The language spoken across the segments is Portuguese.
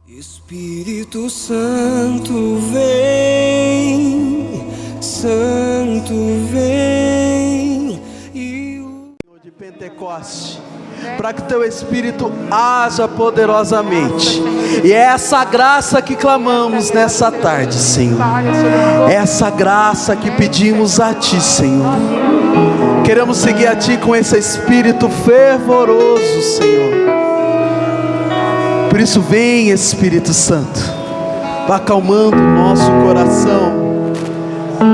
Espírito Santo vem, Santo vem. De Pentecoste, para que teu Espírito haja poderosamente. E é essa graça que clamamos nessa tarde, Senhor. Essa graça que pedimos a Ti, Senhor. Queremos seguir a Ti com esse Espírito fervoroso, Senhor. Por isso vem, Espírito Santo, vá acalmando o nosso coração,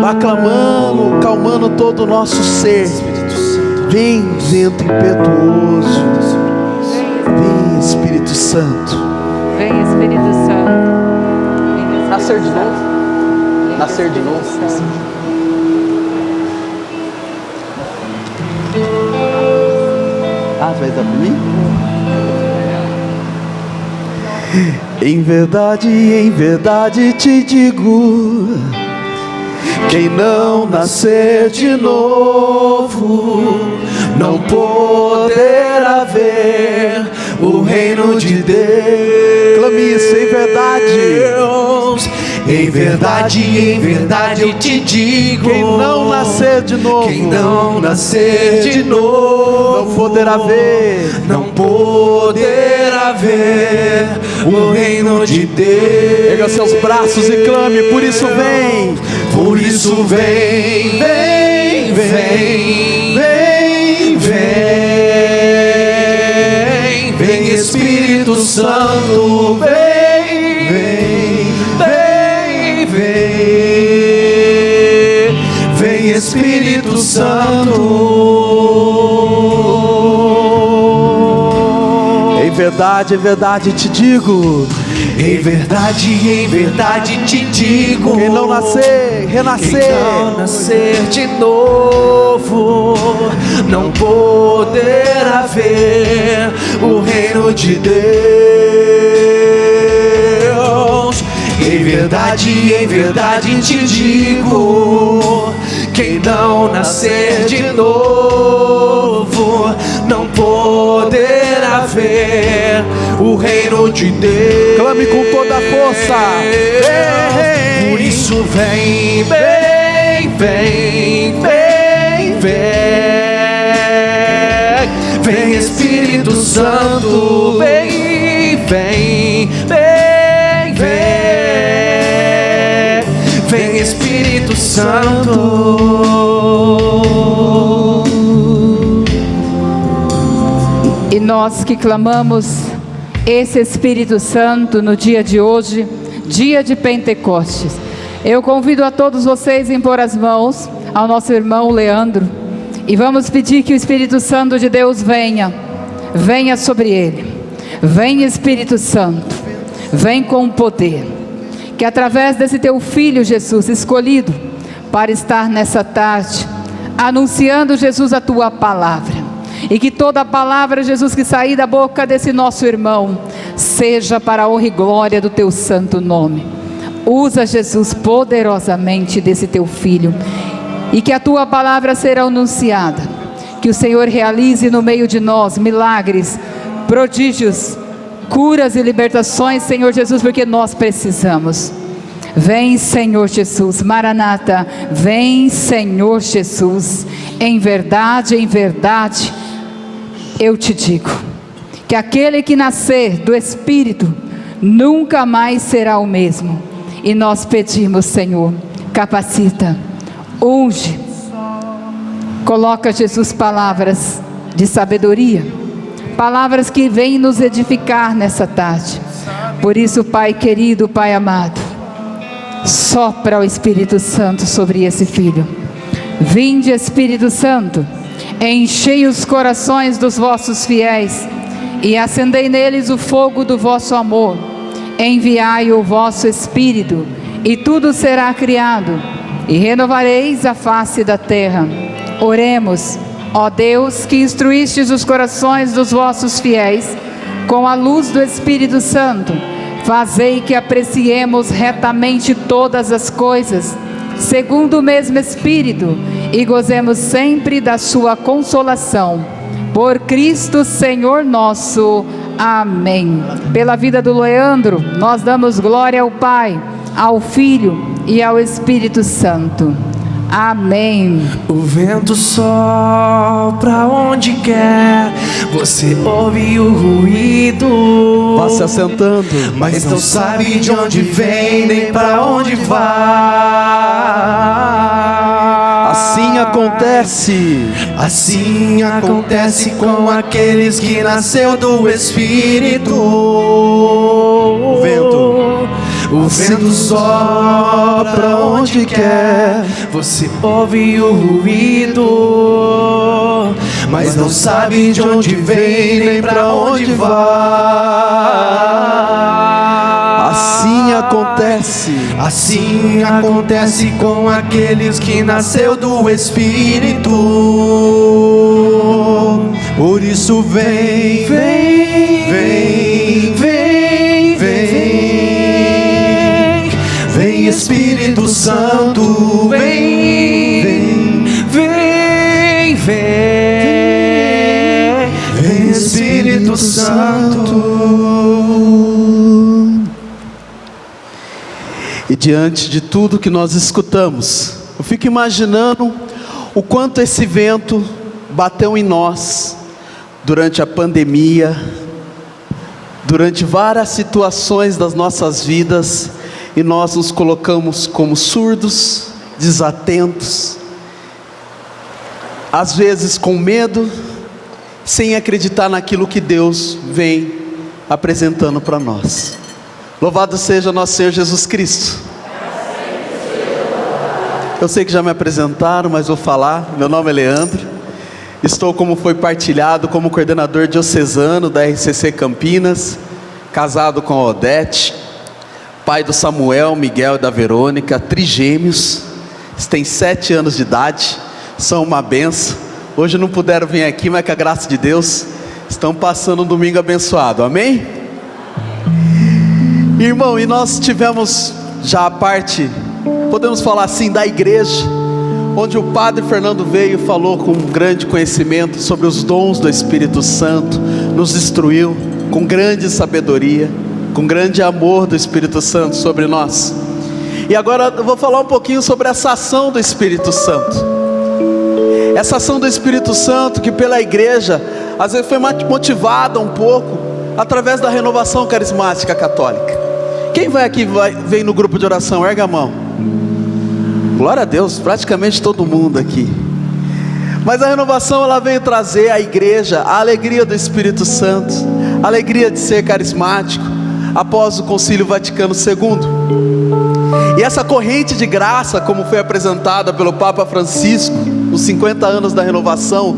vá calmando todo o nosso ser. Vem, vento impetuoso, vem, Espírito Santo. Vem, Espírito Santo. Nascer de novo. Nascer de novo. Ah, vai dar para mim? Em verdade te digo, quem não nascer de novo não poderá ver o reino de Deus. Clame isso, em verdade. Em verdade eu te digo, quem não nascer de novo não poderá ver o reino de Deus. Pega seus braços e clame, por isso vem. Por isso vem, vem, vem, vem, vem, vem, Espírito Santo, vem, vem, vem, vem, vem, Espírito Santo. Em verdade te digo, em verdade te digo, quem não nascer, renascer, quem não nascer de novo não poderá ver o reino de Deus. Em verdade te digo, quem não nascer de novo não poderá ver o reino de Deus. Clame com toda a força. Por isso vem, vem, vem, vem, vem, vem, Espírito Santo, vem, vem, vem, vem, vem, Espírito Santo. E nós que clamamos esse Espírito Santo no dia de hoje, dia de Pentecostes, eu convido a todos vocês a impor as mãos ao nosso irmão Leandro e vamos pedir que o Espírito Santo de Deus venha sobre ele. Vem, Espírito Santo, vem com poder, que através desse teu filho Jesus escolhido para estar nessa tarde anunciando, Jesus, a tua palavra. E que toda a palavra, Jesus, que sair da boca desse nosso irmão seja para a honra e glória do teu santo nome. Usa, Jesus, poderosamente desse teu filho, e que a tua palavra será anunciada, que o Senhor realize no meio de nós milagres, prodígios, curas e libertações, Senhor Jesus, porque nós precisamos. Vem, Senhor Jesus, Maranata, vem, Senhor Jesus. Em verdade eu te digo, que aquele que nascer do Espírito nunca mais será o mesmo. E nós pedimos, Senhor, capacita, unge, coloca, Jesus, palavras de sabedoria, palavras que vêm nos edificar nessa tarde. Por isso, Pai querido, Pai amado, sopra o Espírito Santo sobre esse filho. Vinde, Espírito Santo, enchei os corações dos vossos fiéis e acendei neles o fogo do vosso amor. Enviai o vosso Espírito e tudo será criado e renovareis a face da terra. Oremos. Ó Deus, que instruístes os corações dos vossos fiéis com a luz do Espírito Santo, fazei que apreciemos retamente todas as coisas, segundo o mesmo Espírito, e gozemos sempre da sua consolação. Por Cristo Senhor nosso. Amém. Pela vida do Leandro, nós damos glória ao Pai, ao Filho e ao Espírito Santo. Amém. O vento sopra onde quer, você ouve o ruído. Vá se assentando, mas não sabe de onde vem nem pra onde vai. Assim acontece com aqueles que nasceu do Espírito. O vento sopra onde quer, você ouve o ruído, mas não sabe de onde vem nem pra onde vai. Assim acontece com aqueles que nasceu do Espírito. Por isso vem Espírito Santo, vem Espírito Santo. E diante de tudo que nós escutamos, eu fico imaginando o quanto esse vento bateu em nós durante a pandemia, durante várias situações das nossas vidas, e nós nos colocamos como surdos, desatentos, às vezes com medo, sem acreditar naquilo que Deus vem apresentando para nós. Louvado seja nosso Senhor Jesus Cristo. Eu sei que já me apresentaram, mas vou falar. Meu nome é Leandro. Estou, como foi partilhado, como coordenador diocesano da RCC Campinas, casado com a Odete, pai do Samuel, Miguel e da Verônica, trigêmeos. Eles têm 7 anos de idade, são uma benção. Hoje não puderam vir aqui, mas com a graça de Deus estão passando um domingo abençoado, amém? Irmão, e nós tivemos já a parte, podemos falar assim, da igreja, onde o Padre Fernando veio e falou com um grande conhecimento sobre os dons do Espírito Santo, nos instruiu com grande sabedoria, com grande amor do Espírito Santo sobre nós. E agora eu vou falar um pouquinho sobre essa ação do Espírito Santo. Essa ação do Espírito Santo que pela igreja, às vezes foi motivada um pouco, através da renovação carismática católica. Quem vai aqui, vem no grupo de oração? Erga a mão. Glória a Deus, praticamente todo mundo aqui. Mas a renovação, ela veio trazer à igreja a alegria do Espírito Santo, a alegria de ser carismático, após o Concílio Vaticano II. E essa corrente de graça, como foi apresentada pelo Papa Francisco, nos 50 anos da renovação,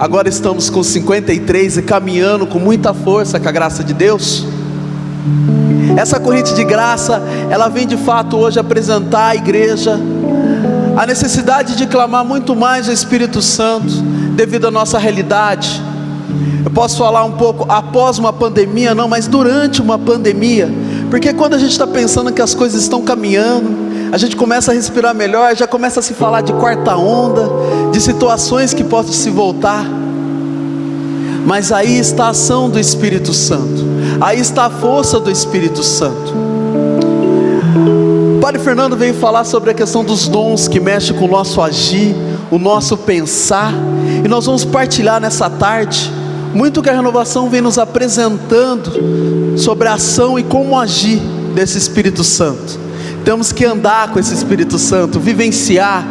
agora estamos com 53 e caminhando com muita força com a graça de Deus. Essa corrente de graça, ela vem de fato hoje apresentar à igreja a necessidade de clamar muito mais o Espírito Santo, devido à nossa realidade. Eu posso falar um pouco após uma pandemia, não, mas durante uma pandemia, porque quando a gente está pensando que as coisas estão caminhando, a gente começa a respirar melhor, já começa a se falar de quarta onda, de situações que podem se voltar. Mas aí está a ação do Espírito Santo, aí está a força do Espírito Santo. O Padre Fernando veio falar sobre a questão dos dons que mexe com o nosso agir, o nosso pensar, e nós vamos partilhar nessa tarde muito que a renovação vem nos apresentando sobre a ação e como agir desse Espírito Santo. Temos que andar com esse Espírito Santo, vivenciar.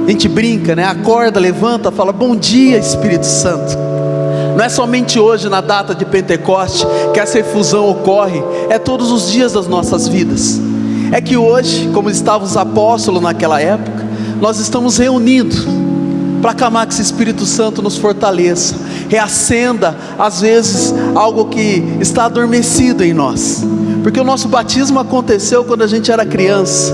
A gente brinca, né? Acorda, levanta, fala bom dia Espírito Santo. Não é somente hoje na data de Pentecoste que essa efusão ocorre, é todos os dias das nossas vidas. É que hoje, como estavam os apóstolos naquela época, nós estamos reunidos para clamar que esse Espírito Santo nos fortaleça, reacenda às vezes algo que está adormecido em nós, porque o nosso batismo aconteceu quando a gente era criança,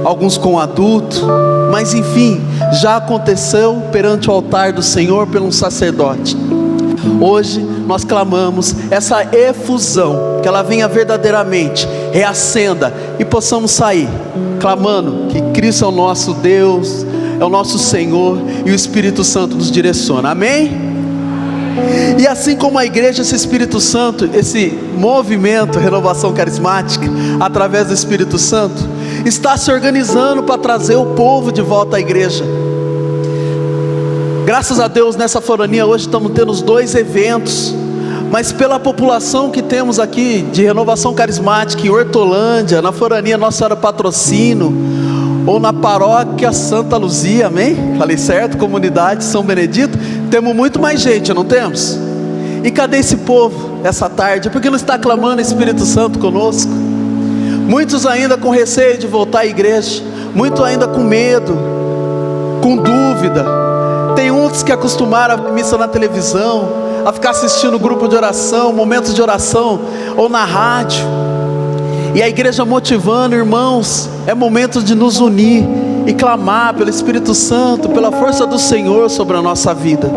alguns com adulto, mas enfim, já aconteceu perante o altar do Senhor por um sacerdote. Hoje nós clamamos essa efusão, que ela venha verdadeiramente, reacenda e possamos sair clamando que Cristo é o nosso Deus, é o nosso Senhor, e o Espírito Santo nos direciona, amém? E assim como a igreja, esse Espírito Santo, esse movimento Renovação Carismática, através do Espírito Santo, está se organizando para trazer o povo de volta à igreja. Graças a Deus, nessa forania hoje estamos tendo os 2 eventos, mas pela população que temos aqui de Renovação Carismática em Hortolândia, na forania Nossa Senhora Patrocínio, ou na paróquia Santa Luzia, amém? Falei certo? Comunidade São Benedito, temos muito mais gente, não temos? E cadê esse povo essa tarde? Por que não está clamando o Espírito Santo conosco? Muitos ainda com receio de voltar à igreja, muitos ainda com medo, com dúvida. Tem uns que acostumaram a missa na televisão, a ficar assistindo grupo de oração, momentos de oração, ou na rádio. E a igreja motivando, irmãos, é momento de nos unir e clamar pelo Espírito Santo, pela força do Senhor sobre a nossa vida.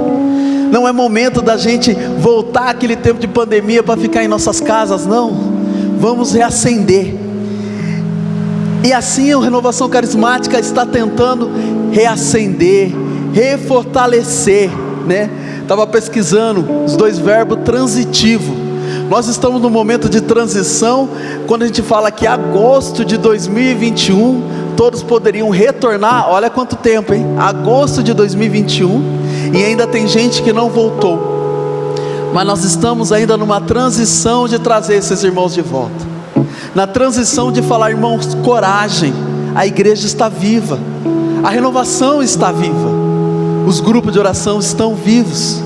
Não é momento da gente voltar àquele tempo de pandemia para ficar em nossas casas, não. Vamos reacender. E assim a Renovação Carismática está tentando reacender, refortalecer, né? Estava pesquisando os 2 verbos transitivo. Nós estamos num momento de transição, quando a gente fala que agosto de 2021, todos poderiam retornar, olha quanto tempo, hein? Agosto de 2021, e ainda tem gente que não voltou. Mas nós estamos ainda numa transição de trazer esses irmãos de volta. Na transição de falar, irmãos, coragem, a igreja está viva, a renovação está viva, os grupos de oração estão vivos,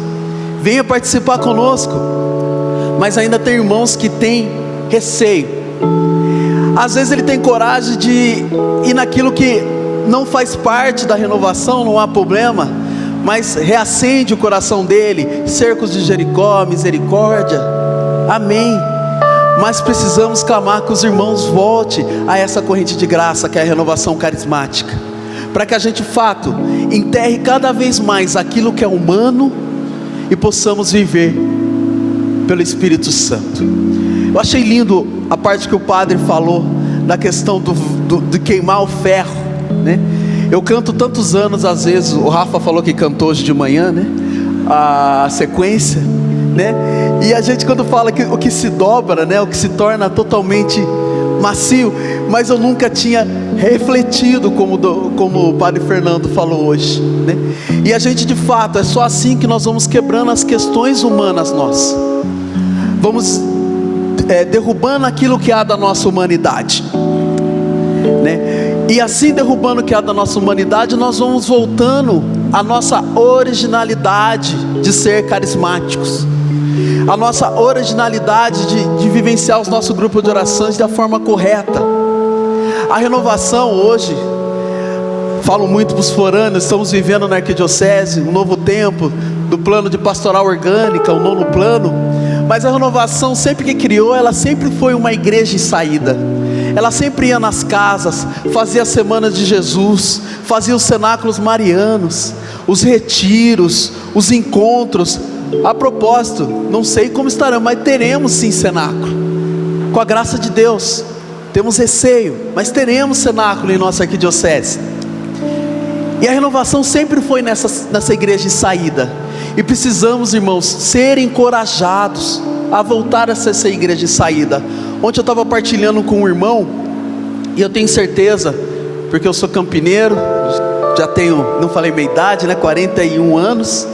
venha participar conosco. Mas ainda tem irmãos que têm receio. Às vezes ele tem coragem de ir naquilo que não faz parte da renovação, não há problema, mas reacende o coração dele, cercos de Jericó, misericórdia, amém. Mas precisamos clamar que os irmãos voltem a essa corrente de graça que é a Renovação Carismática, para que a gente, de fato, enterre cada vez mais aquilo que é humano e possamos viver pelo Espírito Santo. Eu achei lindo a parte que o padre falou da questão de queimar o ferro, né? Eu canto tantos anos, às vezes, o Rafa falou que cantou hoje de manhã, né? A sequência, né? E a gente quando fala que o que se dobra, né? O que se torna totalmente macio, mas eu nunca tinha refletido como o padre Fernando falou hoje, né? E a gente, de fato, é só assim que nós vamos quebrando as questões humanas nossas. Vamos derrubando aquilo que há da nossa humanidade, né? E assim derrubando o que há da nossa humanidade, nós vamos voltando à nossa originalidade de ser carismáticos, a nossa originalidade de vivenciar os nossos grupos de orações da forma correta. A renovação hoje, falo muito para os forâneos, estamos vivendo na arquidiocese um novo tempo do plano de pastoral orgânica, o 9º plano. Mas a renovação, sempre que criou, ela sempre foi uma igreja em saída. Ela sempre ia nas casas, fazia as semanas de Jesus, fazia os cenáculos marianos, os retiros, os encontros. A propósito, não sei como estarão, mas teremos sim cenáculo, com a graça de Deus. Temos receio, mas teremos cenáculo em nossa arquidiocese. E a renovação sempre foi nessa igreja de saída. E precisamos, irmãos, ser encorajados a voltar a ser essa igreja de saída. Ontem eu estava partilhando com um irmão, e eu tenho certeza, porque eu sou campineiro, já tenho, não falei minha idade, né, 41 anos.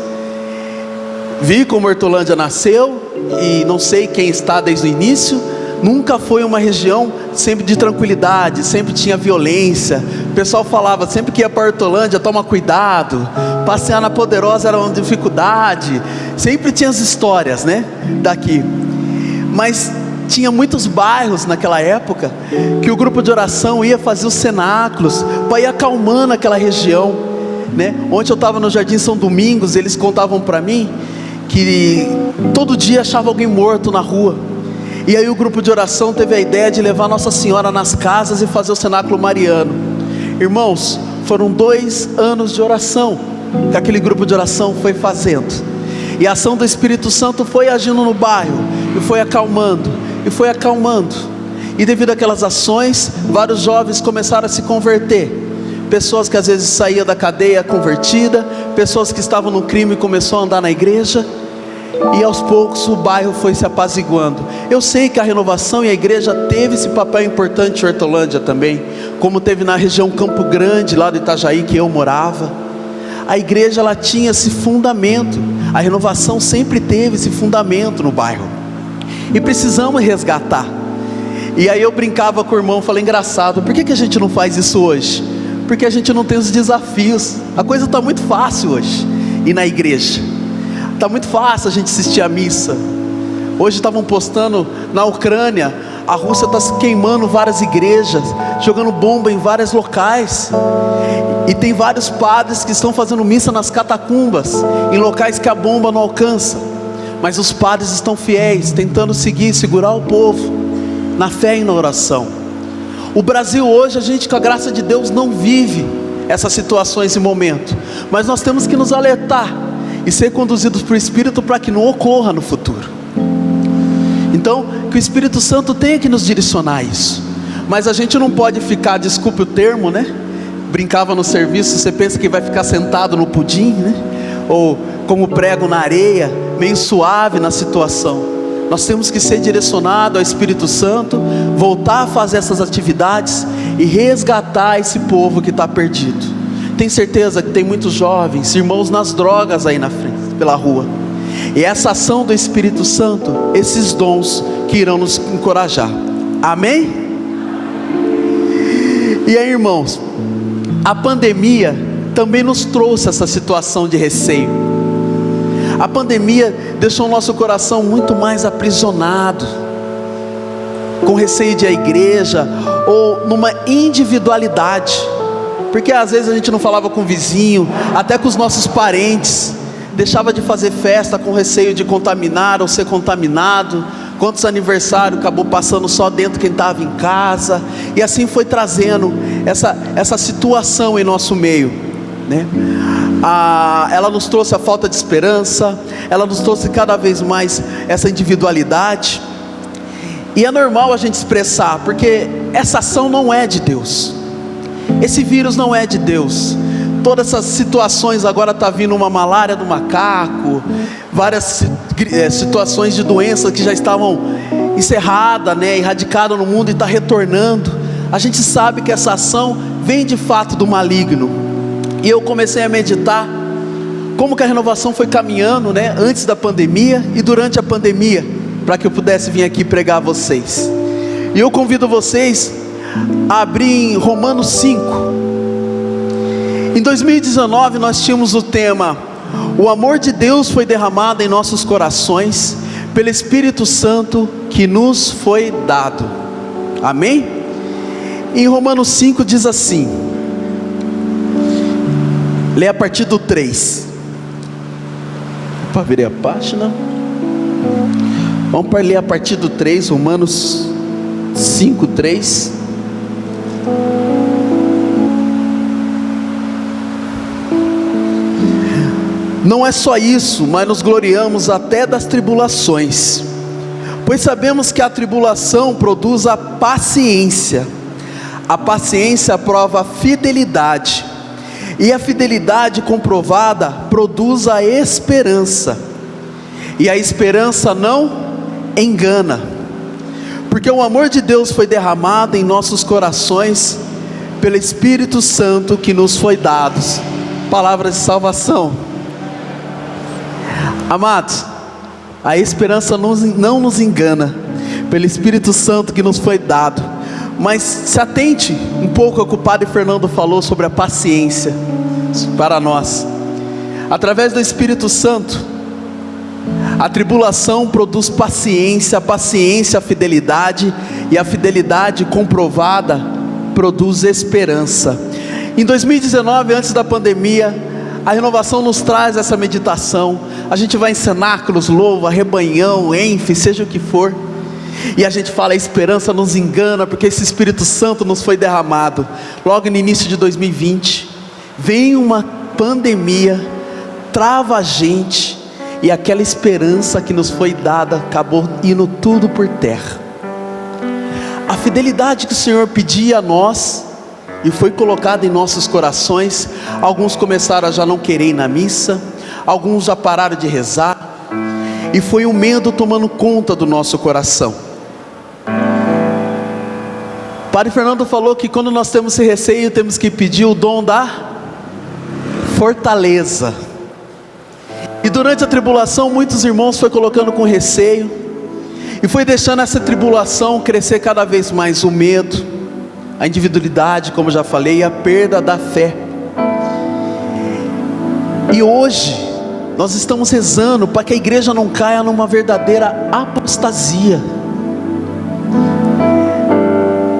Vi como Hortolândia nasceu, e não sei quem está desde o início. Nunca foi uma região sempre de tranquilidade, sempre tinha violência. O pessoal falava, sempre que ia para Hortolândia, toma cuidado. Passear na Poderosa era uma dificuldade. Sempre tinha as histórias, né, daqui. Mas tinha muitos bairros naquela época que o grupo de oração ia fazer os cenáculos para ir acalmando aquela região, né? Ontem eu estava no Jardim São Domingos, eles contavam para mim que todo dia achava alguém morto na rua. E aí o grupo de oração teve a ideia de levar Nossa Senhora nas casas e fazer o cenáculo mariano. Irmãos, foram 2 anos de oração que aquele grupo de oração foi fazendo. E a ação do Espírito Santo foi agindo no bairro, e foi acalmando, e foi acalmando. E devido àquelas ações, vários jovens começaram a se converter. Pessoas que às vezes saíam da cadeia convertida, pessoas que estavam no crime começaram a andar na igreja. E aos poucos o bairro foi se apaziguando. Eu sei que a renovação e a igreja teve esse papel importante em Hortolândia também, como teve na região Campo Grande, lá do Itajaí, que eu morava. A igreja, ela tinha esse fundamento. A renovação sempre teve esse fundamento no bairro, e precisamos resgatar. E aí eu brincava com o irmão, falei, engraçado, por que a gente não faz isso hoje? Porque a gente não tem os desafios. A coisa está muito fácil hoje, e na igreja está muito fácil a gente assistir a missa. Hoje estavam postando na Ucrânia, a Rússia está queimando várias igrejas, jogando bomba em vários locais, e tem vários padres que estão fazendo missa nas catacumbas, em locais que a bomba não alcança. Mas os padres estão fiéis, tentando segurar o povo na fé e na oração. O Brasil hoje, a gente, com a graça de Deus, não vive essas situações e momentos, mas nós temos que nos alertar e ser conduzidos por Espírito para que não ocorra no futuro. Então, que o Espírito Santo tenha que nos direcionar a isso. Mas a gente não pode ficar, desculpe o termo, né? Brincava no serviço, você pensa que vai ficar sentado no pudim, né? Ou como prego na areia, meio suave na situação. Nós temos que ser direcionados ao Espírito Santo, voltar a fazer essas atividades e resgatar esse povo que está perdido. Tenho certeza que tem muitos jovens, irmãos nas drogas aí na frente, pela rua. E essa ação do Espírito Santo, esses dons que irão nos encorajar. Amém? E aí, irmãos, a pandemia também nos trouxe essa situação de receio. A pandemia deixou o nosso coração muito mais aprisionado, com receio de ir à igreja, ou numa individualidade, porque às vezes a gente não falava com o vizinho, até com os nossos parentes, deixava de fazer festa com receio de contaminar ou ser contaminado. Quantos aniversários acabou passando só dentro quem estava em casa, e assim foi trazendo essa situação em nosso meio, né? Ela nos trouxe a falta de esperança, ela nos trouxe cada vez mais essa individualidade, e é normal a gente expressar, porque essa ação não é de Deus, esse vírus não é de Deus. Todas essas situações, agora está vindo uma malária do macaco, várias situações de doenças que já estavam encerradas, né, erradicadas no mundo, e está retornando. A gente sabe que essa ação vem de fato do maligno. E eu comecei a meditar como que a renovação foi caminhando, né, antes da pandemia e durante a pandemia, para que eu pudesse vir aqui pregar a vocês. E eu convido vocês a abrir em Romanos 5. Em 2019 nós tínhamos o tema: o amor de Deus foi derramado em nossos corações pelo Espírito Santo que nos foi dado. Amém? Em Romanos 5 diz assim, lê a partir do 3. Opa, virei a página. Vamos para ler a partir do 3, Romanos 5, 3. Não é só isso, mas nos gloriamos até das tribulações, pois sabemos que a tribulação produz a paciência prova a fidelidade, e a fidelidade comprovada produz a esperança, e a esperança não engana, porque o amor de Deus foi derramado em nossos corações pelo Espírito Santo que nos foi dado. Palavras de salvação. Amados, a esperança não nos engana, pelo Espírito Santo que nos foi dado. Mas se atente um pouco ao que o Padre Fernando falou sobre a paciência para nós. Através do Espírito Santo, a tribulação produz paciência, a paciência, a fidelidade, e a fidelidade comprovada produz esperança. Em 2019, antes da pandemia, a renovação nos traz essa meditação. A gente vai em cenáculos, louva, rebanhão, ênfase, seja o que for, e a gente fala: a esperança nos engana, porque esse Espírito Santo nos foi derramado. Logo no início de 2020, vem uma pandemia, trava a gente, e aquela esperança que nos foi dada acabou indo tudo por terra. A fidelidade que o Senhor pedia a nós e foi colocada em nossos corações, alguns começaram a já não querer ir na missa, alguns já pararam de rezar, e foi o medo tomando conta do nosso coração. Padre Fernando falou que quando nós temos esse receio, temos que pedir o dom da fortaleza. E durante a tribulação, muitos irmãos foi colocando com receio, e foi deixando essa tribulação crescer cada vez mais o medo, a individualidade, como já falei, e a perda da fé. E hoje, nós estamos rezando para que a igreja não caia numa verdadeira apostasia.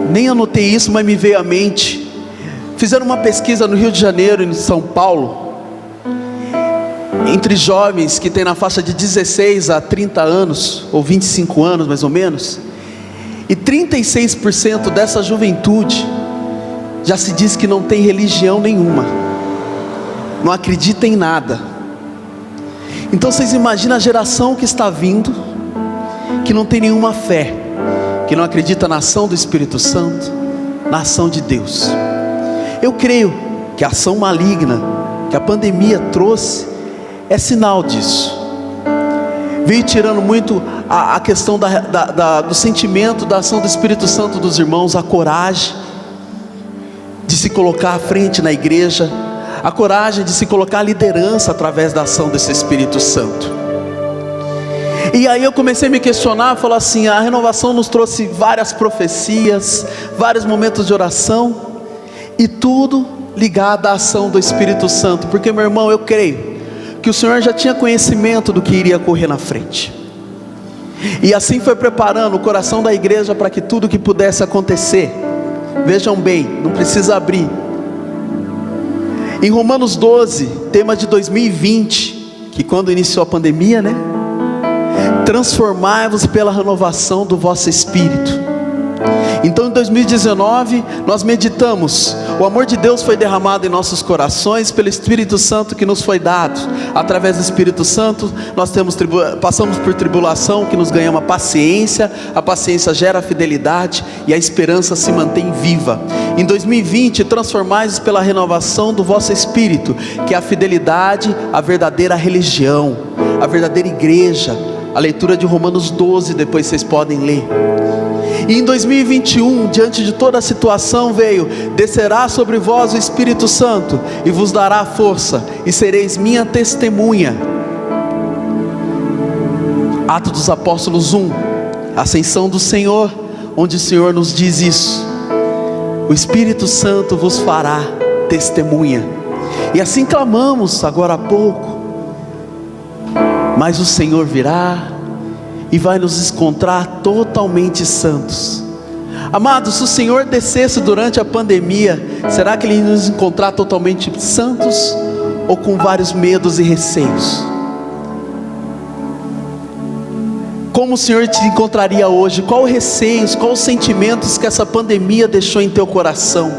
Nem anotei isso, mas me veio à mente. Fizeram uma pesquisa no Rio de Janeiro e em São Paulo, entre jovens que têm na faixa de 16 a 30 anos, ou 25 anos mais ou menos, e 36% dessa juventude já se diz que não tem religião nenhuma, não acredita em nada. Então vocês imaginam a geração que está vindo, que não tem nenhuma fé, que não acredita na ação do Espírito Santo, na ação de Deus. Eu creio que a ação maligna que a pandemia trouxe é sinal disso. Veio tirando muito a questão do sentimento, da ação do Espírito Santo dos irmãos, a coragem de se colocar à frente na igreja, a coragem de se colocar à liderança através da ação desse Espírito Santo. E aí eu comecei a me questionar, falar assim, a renovação nos trouxe várias profecias, vários momentos de oração, e tudo ligado à ação do Espírito Santo, porque, meu irmão, eu creio que o Senhor já tinha conhecimento do que iria ocorrer na frente, e assim foi preparando o coração da igreja para que tudo que pudesse acontecer. Vejam bem, não precisa abrir. Em Romanos 12, tema de 2020, que quando iniciou a pandemia, né? Transformai-vos pela renovação do vosso espírito. Então em 2019 nós meditamos, o amor de Deus foi derramado em nossos corações pelo Espírito Santo que nos foi dado. Através do Espírito Santo nós passamos por tribulação, que nos ganha uma paciência, a paciência gera fidelidade, e a esperança se mantém viva. Em 2020, transformai-vos pela renovação do vosso espírito, que é a fidelidade, a verdadeira religião, a verdadeira igreja. A leitura de Romanos 12, depois vocês podem ler. E em 2021, diante de toda a situação, veio: descerá sobre vós o Espírito Santo, e vos dará força, e sereis minha testemunha. Atos dos Apóstolos 1, ascensão do Senhor, onde o Senhor nos diz isso: o Espírito Santo vos fará testemunha. E assim clamamos agora há pouco, mas o Senhor virá e vai nos encontrar totalmente santos. Amados, se o Senhor descesse durante a pandemia, será que Ele ia nos encontrar totalmente santos, ou com vários medos e receios? Como o Senhor te encontraria hoje? Qual receios, quais sentimentos que essa pandemia deixou em teu coração,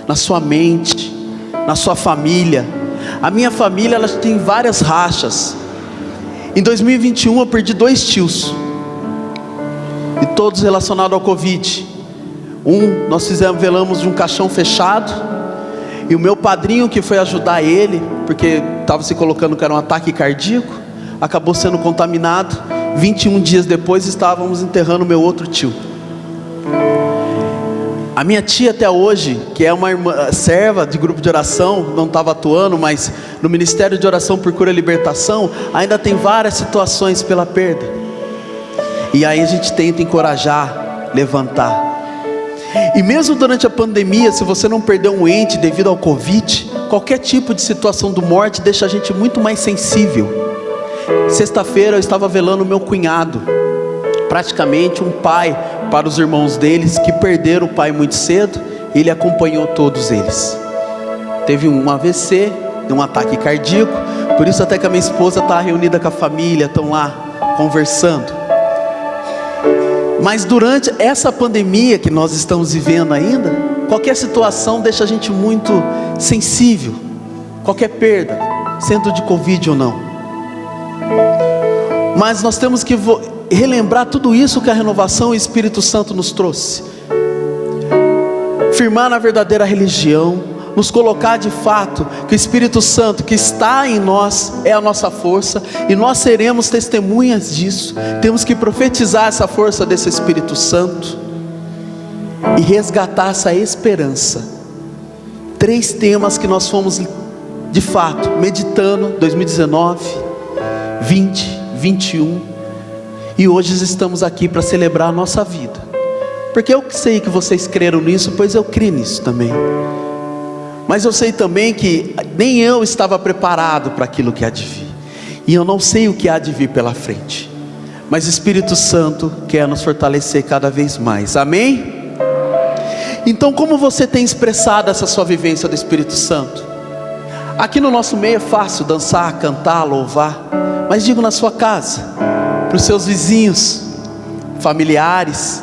na sua mente, na sua família? A minha família, ela tem várias rachas. Em 2021 eu perdi 2 tios, e todos relacionados ao Covid. Nós velamos de um caixão fechado, e o meu padrinho, que foi ajudar ele, porque estava se colocando que era um ataque cardíaco, acabou sendo contaminado. 21 dias depois estávamos enterrando meu outro tio. A minha tia até hoje, que é uma irmã, serva de grupo de oração, não estava atuando, mas no Ministério de Oração por Cura e Libertação, ainda tem várias situações pela perda. E aí a gente tenta encorajar, levantar. E mesmo durante a pandemia, se você não perdeu um ente devido ao Covid, qualquer tipo de situação de morte deixa a gente muito mais sensível. Sexta-feira eu estava velando meu cunhado, praticamente um pai para os irmãos deles que perderam o pai muito cedo. Ele acompanhou todos eles. Teve um AVC, um ataque cardíaco. Por isso até que a minha esposa está reunida com a família, estão lá conversando. Mas durante essa pandemia que nós estamos vivendo ainda, qualquer situação deixa a gente muito sensível. Qualquer perda, sendo de Covid ou não. Mas nós temos que relembrar tudo isso que a renovação e o Espírito Santo nos trouxe. Firmar na verdadeira religião, nos colocar de fato que o Espírito Santo que está em nós é a nossa força, e nós seremos testemunhas disso. Temos que profetizar essa força desse Espírito Santo e resgatar essa esperança. 3 temas que nós fomos de fato meditando 2019, 20, 21, e hoje estamos aqui para celebrar a nossa vida, porque eu sei que vocês creram nisso, pois eu criei nisso também. Mas eu sei também que nem eu estava preparado para aquilo que há de vir, e eu não sei o que há de vir pela frente, mas o Espírito Santo quer nos fortalecer cada vez mais, amém? Então, como você tem expressado essa sua vivência do Espírito Santo? Aqui no nosso meio é fácil dançar, cantar, louvar, mas digo na sua casa, para os seus vizinhos, familiares,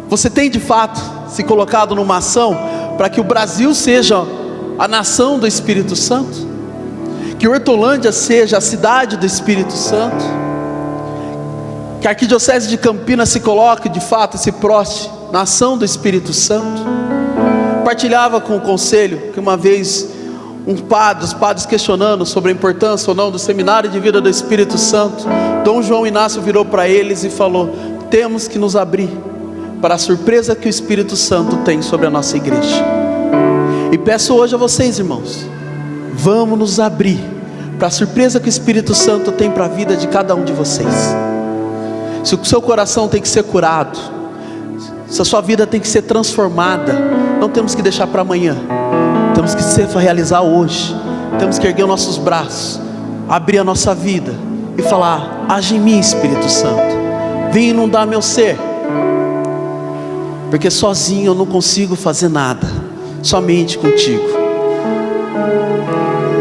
você tem de fato se colocado numa ação para que o Brasil seja a nação do Espírito Santo, que Hortolândia seja a cidade do Espírito Santo, que a Arquidiocese de Campinas se coloque de fato, se prostre na ação do Espírito Santo. Compartilhava com o conselho que uma vez os padres questionando sobre a importância ou não do seminário de vida do Espírito Santo, Dom João Inácio virou para eles e falou: temos que nos abrir para a surpresa que o Espírito Santo tem sobre a nossa igreja. E peço hoje a vocês, irmãos, vamos nos abrir para a surpresa que o Espírito Santo tem para a vida de cada um de vocês. Se o seu coração tem que ser curado, se a sua vida tem que ser transformada, não temos que deixar para amanhã, temos que realizar hoje. Temos que erguer os nossos braços, abrir a nossa vida e falar: age em mim, Espírito Santo, vem inundar meu ser, porque sozinho eu não consigo fazer nada, somente contigo.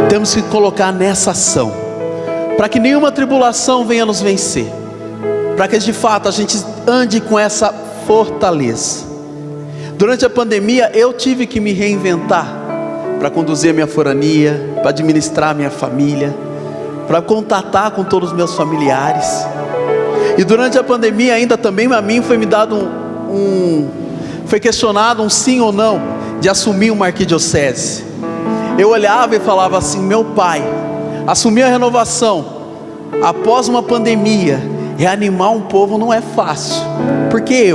Temos que colocar nessa ação, para que nenhuma tribulação venha nos vencer, para que de fato a gente ande com essa fortaleza. Durante a pandemia eu tive que me reinventar, para conduzir a minha forania, para administrar a minha família, para contatar com todos os meus familiares. E durante a pandemia ainda também a mim foi me dado foi questionado um sim ou não de assumir uma arquidiocese. Eu olhava e falava assim: meu pai, assumir a renovação após uma pandemia, reanimar um povo não é fácil, porque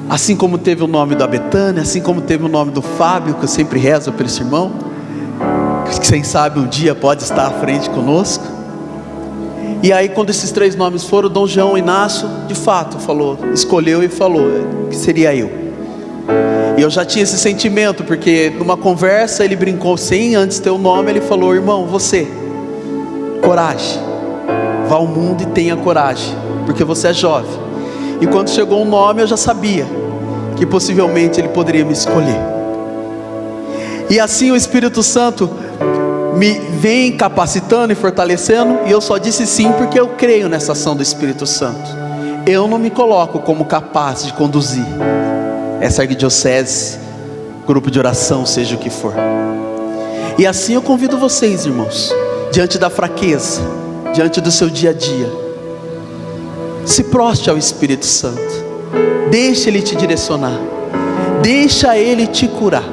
assim como teve o nome da Betânia, assim como teve o nome do Fábio, que eu sempre rezo por esse irmão, que quem sabe um dia pode estar à frente conosco. E aí quando esses 3 nomes foram, Dom João Inácio de fato escolheu e falou que seria eu. E eu já tinha esse sentimento, porque numa conversa ele brincou, sem antes ter o nome, ele falou: irmão, você, coragem, vá ao mundo e tenha coragem, porque você é jovem. E quando chegou o nome, eu já sabia que possivelmente ele poderia me escolher. E assim o Espírito Santo me vem capacitando e fortalecendo, e eu só disse sim porque eu creio nessa ação do Espírito Santo. Eu não me coloco como capaz de conduzir essa arquidiocese, grupo de oração, seja o que for. E assim eu convido vocês, irmãos, diante da fraqueza, diante do seu dia a dia, se prostre ao Espírito Santo, deixa Ele te direcionar, deixa Ele te curar,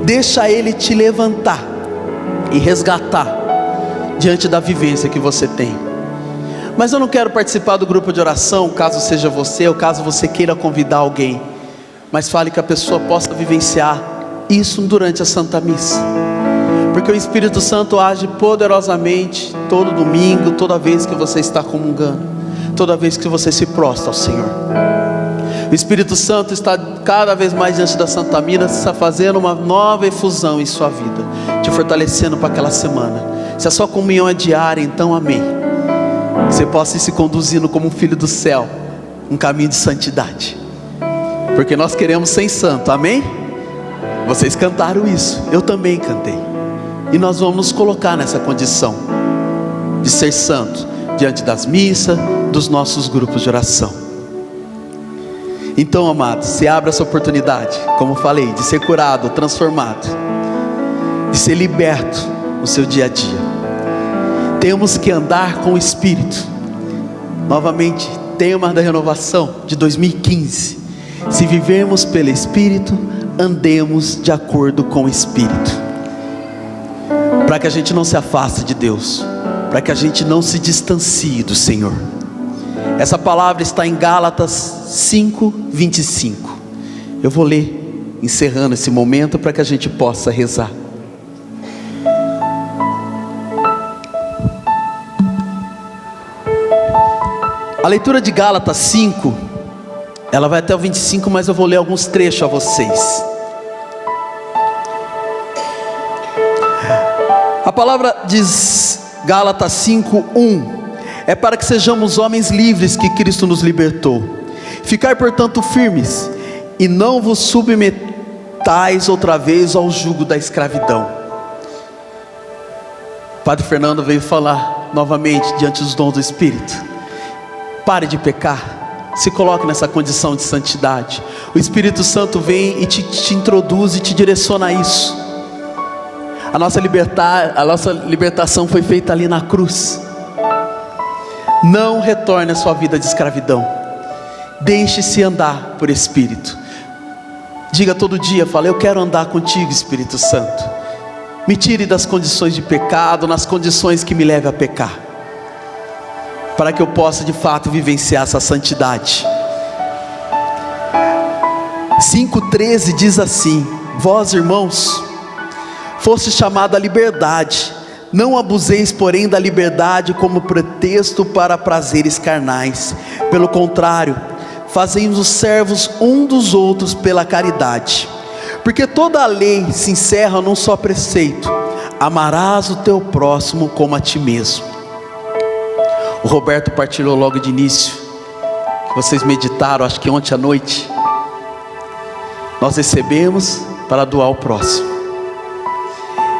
deixa Ele te levantar e resgatar diante da vivência que você tem. Mas eu não quero participar do grupo de oração, caso seja você, ou caso você queira convidar alguém, mas fale que a pessoa possa vivenciar isso durante a Santa Missa, porque o Espírito Santo age poderosamente todo domingo, toda vez que você está comungando, toda vez que você se prostra ao Senhor. O Espírito Santo está cada vez mais diante da Santa Missa, está fazendo uma nova efusão em sua vida, te fortalecendo para aquela semana. Se a sua comunhão é diária, então amém, que você possa ir se conduzindo como um filho do céu, um caminho de santidade, porque nós queremos ser santo, amém? Vocês cantaram isso, eu também cantei, e nós vamos nos colocar nessa condição de ser santo diante das missas, dos nossos grupos de oração. Então, amados, se abre essa oportunidade, como falei, de ser curado, transformado, de ser liberto no seu dia a dia. Temos que andar com o Espírito. Novamente, tema da renovação de 2015: se vivermos pelo Espírito, andemos de acordo com o Espírito, para que a gente não se afaste de Deus, para que a gente não se distancie do Senhor. Essa palavra está em Gálatas 5:25. Eu vou ler, encerrando esse momento, para que a gente possa rezar. A leitura de Gálatas 5, ela vai até o 25, mas eu vou ler alguns trechos a vocês. A palavra diz, Gálatas 5:1, é para que sejamos homens livres que Cristo nos libertou. Ficai, portanto, firmes, e não vos submetais outra vez ao jugo da escravidão. Padre Fernando veio falar novamente diante dos dons do Espírito. Pare de pecar, se coloque nessa condição de santidade. O Espírito Santo vem e te introduz e te direciona a isso. A nossa libertação foi feita ali na cruz. Não retorne à sua vida de escravidão. Deixe-se andar por Espírito. Diga todo dia, fala, eu quero andar contigo, Espírito Santo. Me tire das condições de pecado, nas condições que me levam a pecar, para que eu possa de fato vivenciar essa santidade. 5:13 diz assim: vós, irmãos, fostes chamados à liberdade, não abuseis porém da liberdade como pretexto para prazeres carnais. Pelo contrário, fazei-vos servos um dos outros pela caridade. Porque toda a lei se encerra num só preceito: amarás o teu próximo como a ti mesmo. O Roberto partilhou logo de início, que vocês meditaram, acho que ontem à noite. Nós recebemos para doar ao próximo.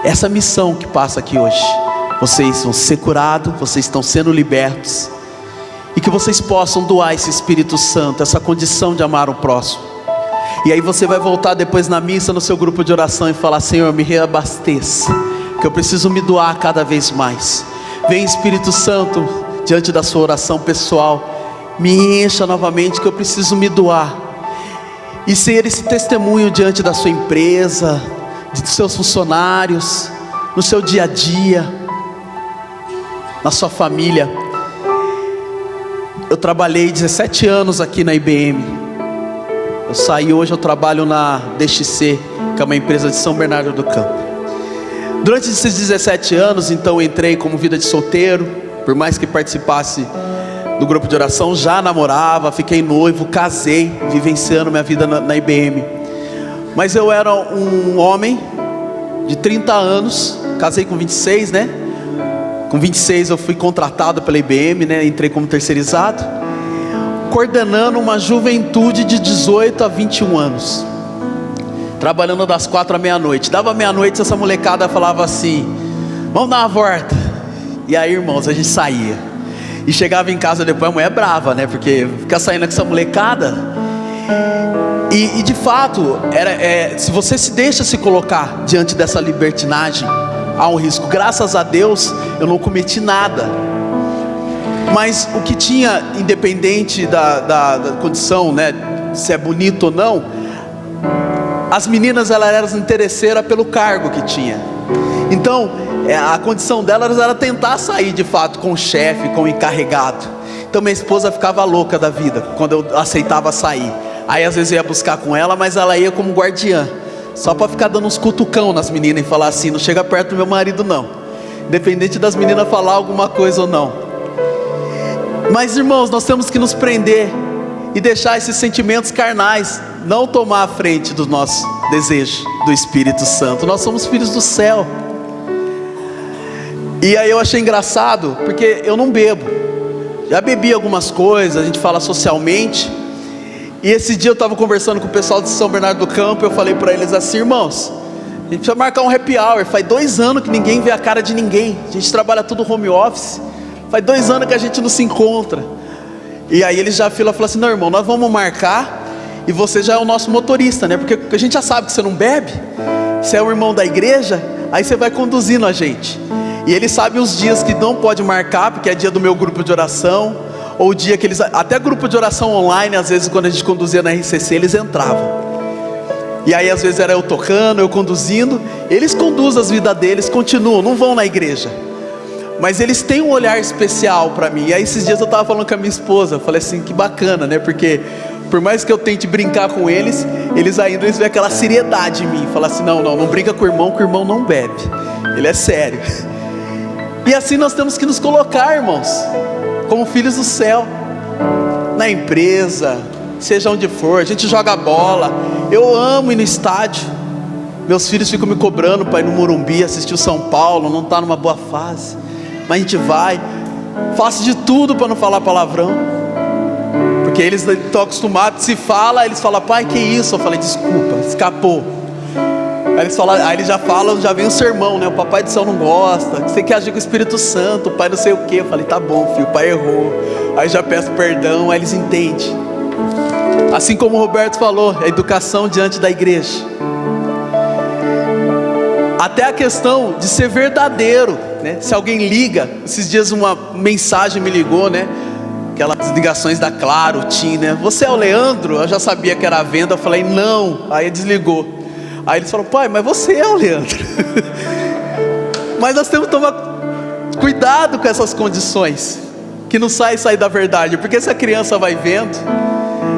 Essa missão que passa aqui hoje, vocês vão ser curados, vocês estão sendo libertos, e que vocês possam doar esse Espírito Santo, essa condição de amar o próximo. E aí você vai voltar depois na missa, no seu grupo de oração, e falar: Senhor, me reabasteça, que eu preciso me doar cada vez mais. Vem, Espírito Santo, diante da sua oração pessoal, me encha novamente, que eu preciso me doar, e ser esse testemunho diante da sua empresa, dos seus funcionários, no seu dia a dia, na sua família. Eu trabalhei 17 anos aqui na IBM. Eu saí hoje, eu trabalho na DXC, que é uma empresa de São Bernardo do Campo. Durante esses 17 anos, então, eu entrei como vida de solteiro. Por mais que participasse do grupo de oração, já namorava, fiquei noivo, casei, vivenciando minha vida na IBM. Mas eu era um homem de 30 anos, casei com 26, né? Com 26 eu fui contratado pela IBM, né? Entrei como terceirizado, coordenando uma juventude de 18 a 21 anos, trabalhando das 4 à meia-noite. Dava meia-noite, essa molecada falava assim: vamos dar uma volta. E aí, irmãos, a gente saía e chegava em casa depois, a mulher brava, né? Porque ficar saindo com essa molecada. E de fato, se você se deixa se colocar diante dessa libertinagem, há um risco. Graças a Deus, eu não cometi nada. Mas o que tinha, independente da condição, né, se é bonito ou não, as meninas, elas eram interesseiras pelo cargo que tinha. Então, a condição delas era tentar sair de fato com o chefe, com o encarregado. Então minha esposa ficava louca da vida quando eu aceitava sair. Aí às vezes eu ia buscar com ela, mas ela ia como guardiã, só para ficar dando uns cutucão nas meninas e falar assim: não chega perto do meu marido não, independente das meninas falar alguma coisa ou não. Mas, irmãos, nós temos que nos prender e deixar esses sentimentos carnais não tomar a frente do nosso desejo do Espírito Santo. Nós somos filhos do céu. E aí eu achei engraçado, porque eu não bebo, já bebi algumas coisas, a gente fala socialmente. E esse dia eu estava conversando com o pessoal de São Bernardo do Campo. Eu falei para eles assim: irmãos, a gente precisa marcar um happy hour. Faz 2 anos que ninguém vê a cara de ninguém, a gente trabalha tudo home office, faz 2 anos que a gente não se encontra. E aí eles já falaram assim: não, irmão, nós vamos marcar, e você já é o nosso motorista, né? Porque a gente já sabe que você não bebe, você é o irmão da igreja, aí você vai conduzindo a gente. E eles sabem os dias que não pode marcar, porque é dia do meu grupo de oração, ou o dia que eles... Até grupo de oração online, às vezes quando a gente conduzia na RCC, eles entravam. E aí às vezes era eu tocando, eu conduzindo. Eles conduzem as vidas deles, continuam, não vão na igreja, mas eles têm um olhar especial para mim. E aí esses dias eu estava falando com a minha esposa, eu falei assim, que bacana, né? Porque por mais que eu tente brincar com eles, eles veem aquela seriedade em mim. Falam assim, não brinca com o irmão não bebe, ele é sério. E assim nós temos que nos colocar, irmãos, como filhos do céu. Na empresa, seja onde for, a gente joga bola. Eu amo ir no estádio. Meus filhos ficam me cobrando para ir no Morumbi assistir o São Paulo, não está numa boa fase, mas a gente vai. Faço de tudo para não falar palavrão, porque eles estão acostumados. Se fala, eles falam, pai, que isso? Eu falei, desculpa, escapou. Aí eles já falam, já vem o sermão, né? O papai do céu não gosta, você quer agir com o Espírito Santo, o pai não sei o que. Eu falei, tá bom, filho, o pai errou. Aí já peço perdão, aí eles entendem. Assim como o Roberto falou, a educação diante da igreja. Até a questão de ser verdadeiro, né? Se alguém liga, esses dias uma mensagem me ligou, né? Aquelas ligações da Claro, TIM, né? Você é o Leandro? Eu já sabia que era a venda, eu falei, não. Aí desligou. Aí eles falaram, pai, mas você é o Leandro. Mas nós temos que tomar cuidado com essas condições, que não sair da verdade, porque se a criança vai vendo,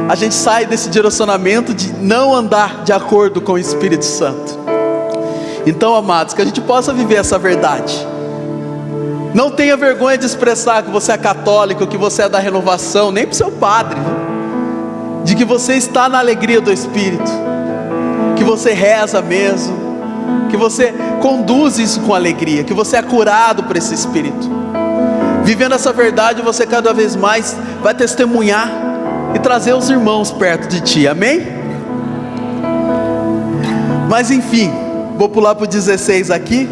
a gente sai desse direcionamento de não andar de acordo com o Espírito Santo. Então, amados, que a gente possa viver essa verdade. Não tenha vergonha de expressar que você é católico, que você é da renovação, nem para o seu padre, de que você está na alegria do Espírito, que você reza mesmo, que você conduz isso com alegria, que você é curado por esse Espírito. Vivendo essa verdade, você cada vez mais vai testemunhar e trazer os irmãos perto de ti, amém? Mas enfim, vou pular para o 16 aqui.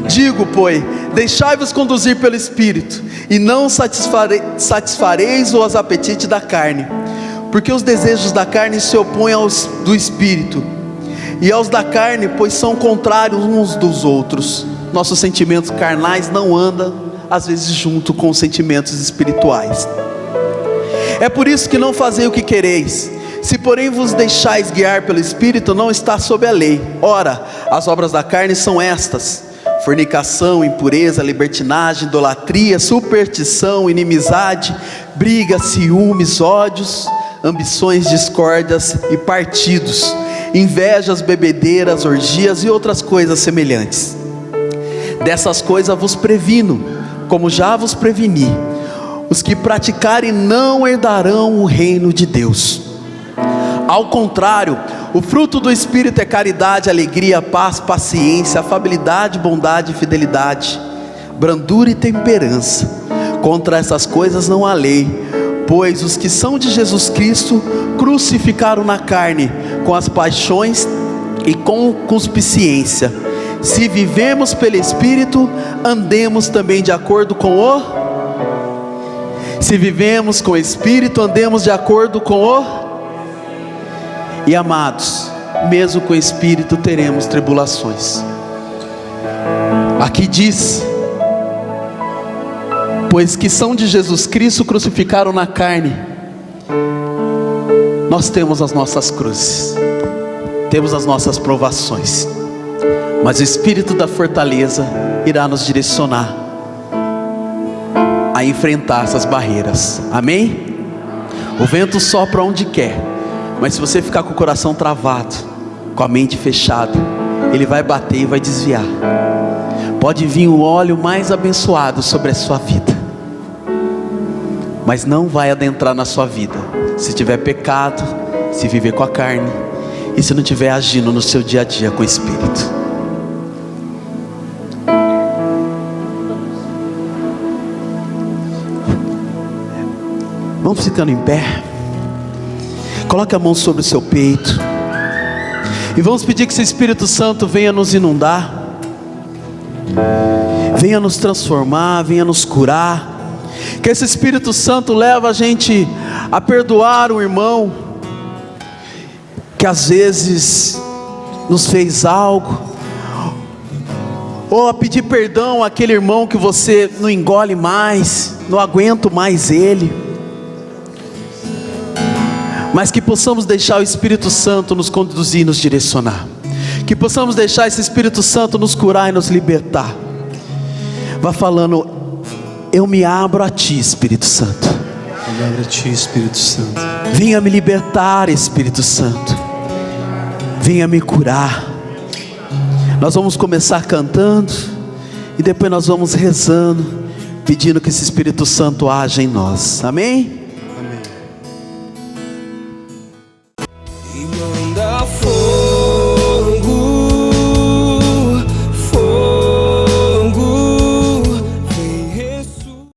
Digo, pois, deixai-vos conduzir pelo Espírito, e não satisfareis os apetites da carne, porque os desejos da carne se opõem aos do Espírito, e aos da carne, pois são contrários uns dos outros. Nossos sentimentos carnais não andam às vezes junto com os sentimentos espirituais. É por isso que não fazei o que quereis. Se porém vos deixais guiar pelo Espírito, não está sob a lei. Ora, as obras da carne são estas: fornicação, impureza, libertinagem, idolatria, superstição, inimizade, briga, ciúmes, ódios, ambições, discórdias e partidos, invejas, bebedeiras, orgias e outras coisas semelhantes. Dessas coisas vos previno, como já vos preveni. Os que praticarem não herdarão o reino de Deus. Ao contrário, o fruto do Espírito é caridade, alegria, paz, paciência, afabilidade, bondade, fidelidade, brandura e temperança. Contra essas coisas não há lei, pois os que são de Jesus Cristo crucificaram na carne, com as paixões e com concupiscência. Se vivemos pelo Espírito, andemos também de acordo com o... Se vivemos com o Espírito, andemos de acordo com o... E amados, mesmo com o Espírito teremos tribulações. Aqui diz: pois que são de Jesus Cristo crucificaram na carne. Nós temos as nossas cruzes, temos as nossas provações, mas o Espírito da fortaleza irá nos direcionar a enfrentar essas barreiras, amém? O vento sopra onde quer, mas se você ficar com o coração travado, com a mente fechada, ele vai bater e vai desviar. Pode vir o óleo mais abençoado sobre a sua vida, mas não vai adentrar na sua vida se tiver pecado, se viver com a carne e se não estiver agindo no seu dia a dia com o Espírito. Vamos ficando em pé. Coloque a mão sobre o seu peito e vamos pedir que esse Espírito Santo venha nos inundar, venha nos transformar, venha nos curar. Que esse Espírito Santo leve a gente a perdoar o irmão que às vezes nos fez algo, ou a pedir perdão àquele irmão que você não engole mais, não aguento mais ele. mas que possamos deixar o Espírito Santo nos conduzir e nos direcionar, que possamos deixar esse Espírito Santo nos curar e nos libertar. Vá falando: eu me abro a Ti, Espírito Santo. Eu me abro a Ti, Espírito Santo. Venha me libertar, Espírito Santo. Venha me curar. Nós vamos começar cantando e depois nós vamos rezando, pedindo que esse Espírito Santo haja em nós. Amém?